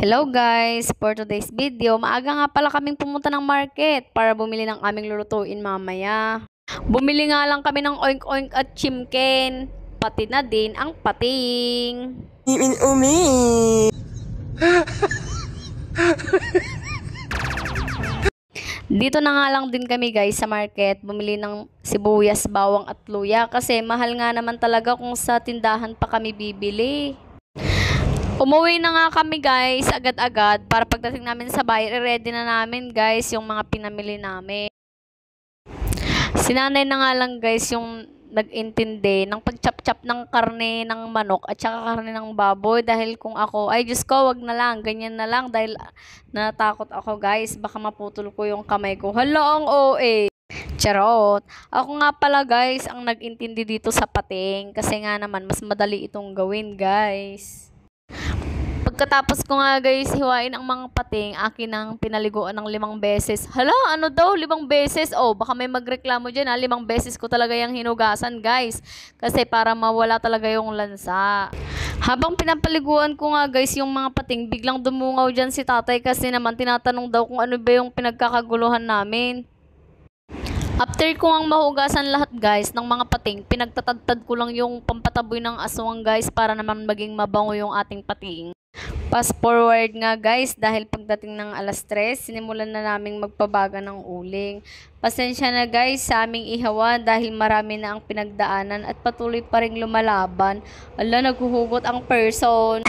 Hello guys! For today's video, maaga nga pala kaming pumunta ng market para bumili ng aming lulutuin mamaya. Bumili nga lang kami ng oink-oink at chimken, pati na din ang pating. Dito na nga lang din kami guys sa market, bumili ng sibuyas, bawang at luya kasi mahal nga naman talaga kung sa tindahan pa kami bibili. Umuwi na nga kami guys, agad-agad para pagdating namin sa bahay, ready na namin guys yung mga pinamili namin. Sinanay na nga lang guys yung nag-intindi ng pag-chop-chop ng karne ng manok at saka karne ng baboy dahil kung ako, ay Diyos ko, wag na lang, ganyan na lang dahil natakot ako guys, baka maputol ko yung kamay ko. Hala ang OA! Charot! Ako nga pala guys ang nag-intindi dito sa pating kasi nga naman mas madali itong gawin guys. Pagkatapos ko nga guys hiwain ang mga pating, akin ang pinaliguan ng 5 beses. Hala, ano daw? 5 beses? Oh, baka may magreklamo dyan ha. 5 beses ko talaga yung hinugasan guys. Kasi para mawala talaga yung lansa. Habang pinapaliguan ko nga guys yung mga pating, biglang dumungaw dyan si tatay kasi naman tinatanong daw kung ano ba yung pinagkakaguluhan namin. After ko ang mahugasan lahat guys ng mga pating, pinagtatadtad ko lang yung pampataboy ng aswang guys para naman maging mabango yung ating pating. Fast forward nga guys dahil pagdating ng alas 3, sinimulan na naming magpabaga ng uling. Pasensya na guys sa aming ihawan dahil marami na ang pinagdaanan at patuloy pa ring lumalaban. Ala, naghuhugot ang person.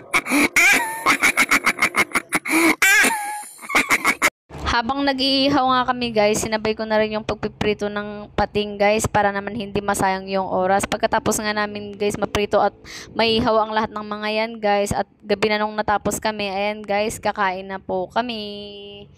Habang nag-iihaw nga kami guys, sinabay ko na rin yung pagpiprito ng pating guys para naman hindi masayang yung oras. Pagkatapos nga namin guys maprito at maihaw ang lahat ng mga yan guys at gabi na nung natapos kami, ayan guys, kakain na po kami.